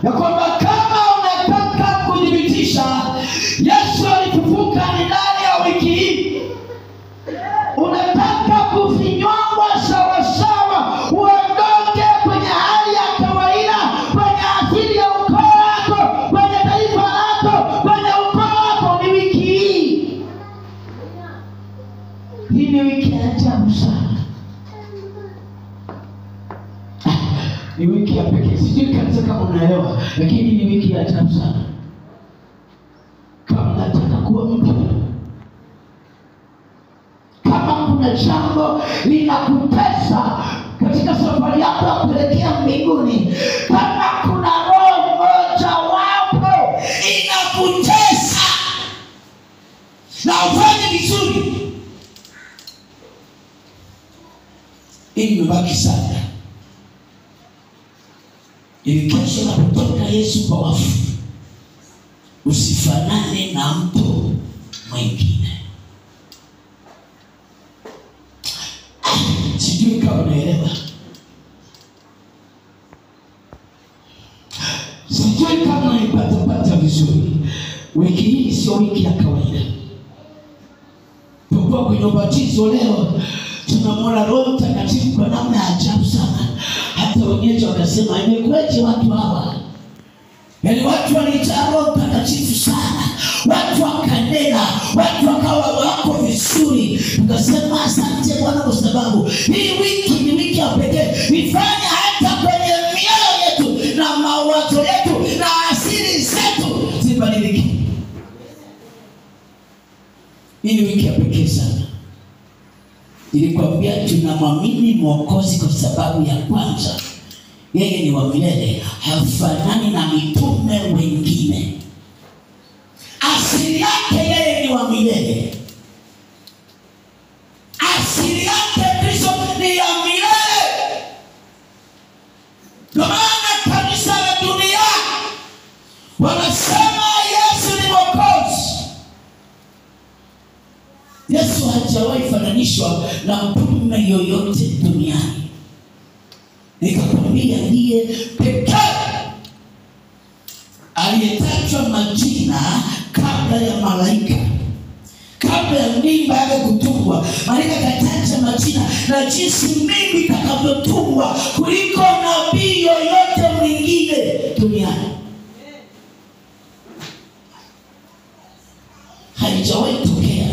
ya kwamba kama unataka kudhibitisha Yesu alifufuka ni ndani ya wiki hii, unataka kufinyongwa sawa sawa, uondoke kwenye hali ya kawaida, kwenye asili ya ukoo wako, kwenye taifa lako, kwenye ukoo wako, ni wiki hii. Hii ni wiki ya ajabu sana. Ni wiki ya pekee. Sijui kanisa kama unaelewa, lakini ni wiki ya ajabu sana. Kama unataka kuwa mtu, kama kuna jambo linakutesa katika safari yako ya kuelekea mbinguni, kama kuna roho moja wapo inakutesa na ufanye vizuri, ili mbaki sana, ili kesho unapotoka Yesu kwa wafu usifanane na mtu mwingine. Sijui kama unaelewa. Sijui kama unaipata vizuri. Wiki hii sio wiki ya kawaida. Tupo kwenye ubatizo leo, tunamwona Roho Mtakatifu kwa namna ya ajabu sana. Hata wenyewe wakasema imekuwaje watu hawa? Yaani watu waliita Roho Mtakatifu sana, watu wakanena, watu wakawa wako vizuri. Tukasema asante Bwana kwa sababu hii wiki ni wiki ya pekee. Ifanye hata kwenye mioyo yetu na mawazo yetu na asili zetu zibadilike. Hii ni wiki ya pekee sana. Nilikwambia tunamwamini Mwokozi kwa sababu ya kwanza, yeye ni wa milele, hafanani na mitume wengine. Asili yake yeye ni wa milele. Asili yake Kristo ni ya milele. Ndio maana kanisa la dunia wanasema Yesu ni Mwokozi. Yesu hajawahi fananishwa na mtume yoyote duniani. Nikakwambia ndiye pekee aliyetajwa majina kabla ya malaika, kabla ya mimba yake kutungwa. Malaika kataja majina na jinsi mimba itakavyotungwa kuliko nabii yoyote mwingine duniani. Haijawahi tokea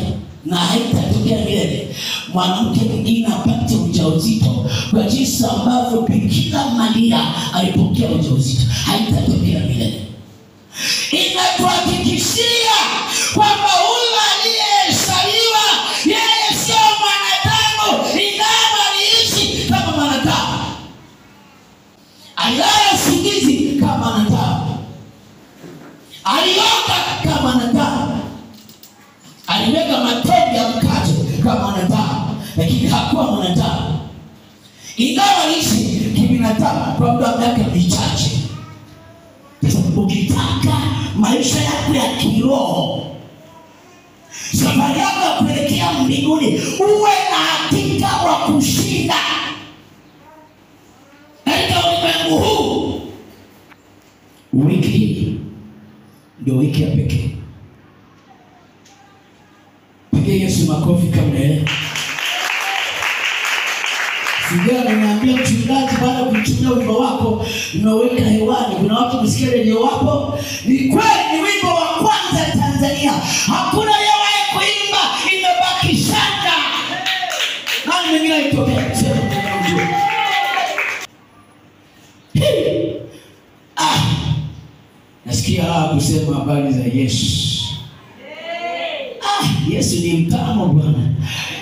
na haitatokea milele mwanamke mwingine apate ujauzito kwa jinsi ambavyo Bikira Maria alipokea ujauzito. Haitatokea milele. Inatuhakikishia kwamba huyu aliyezaliwa yeye sio mwanadamu, ingawa aliishi kama mwanadamu, alilala usingizi kama mwanadamu, alioga kama mwanadamu, aliweka matope ya mkate kama mwanadamu, lakini hakuwa mwanadamu. Ingawa aliishi kibinadamu kwa muda wa miaka michache. Ukitaka maisha yako ya kiroho, safari yako ya kuelekea mbinguni, uwe na hakika wa kushinda katika ulimwengu huu, wiki hii ndio wiki ya pekee. Pigie Yesu makofi kama unaelewa. Sijui ananiambia mchungaji, baada ya kutumia wimbo wako nimeweka hewani, kuna watu msikia redio wapo. Ni kweli, ni wimbo wa kwanza Tanzania. Hakuna yewaye kuimba, imebaki shaka. Nani mwingine itokea? Sema mwenyewe. Nasikia kusema habari za Yesu. Yesu ni mtamu Bwana.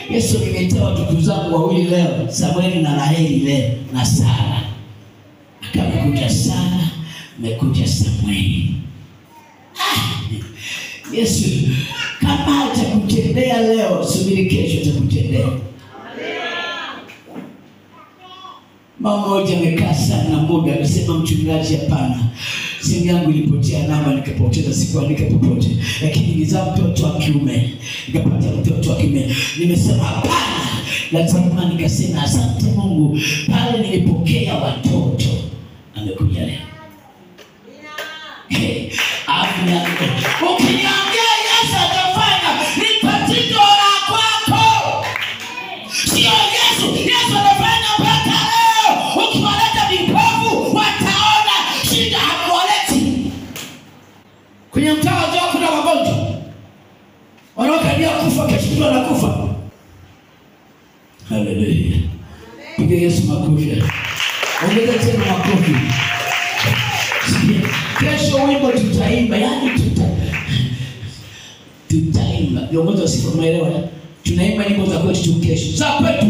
Yesu nimetea watoto zangu wawili leo, Samueli na Raheli leo na Sara. Akamekuja Sara, amekuja Samueli. Yesu kama atakutendea leo, subiri kesho atakutendea. Mama mmoja amekaa sana muda, akasema mchungaji, hapana, simu yangu ilipotea, namba nikapoteza, sikuandika popote, lakini nilizaa mtoto wa kiume, nikapata mtoto wa kiume. Nimesema hapana, lazima nikasema asante Mungu, pale nilipokea watoto. Amekuja leo. niambie. Ukiniambia Yesu atafanya, ni tatizo la kwako. Sio Yesu anafanya mpaka leo. Ukiwaleta vipofu wataona, shida hamwaleti. Kwenye mtaa wao kuna wagonjwa wanaokaribia kufa, kesho wanakufa. Haleluya. Piga Yesu makofi. Ongeza tena makofi. Kesho wimbo tutaimba, yani tutaimba. Viongozi wa sifa maelewa. Tunaimba nyimbo za kwetu kesho. Za kwetu.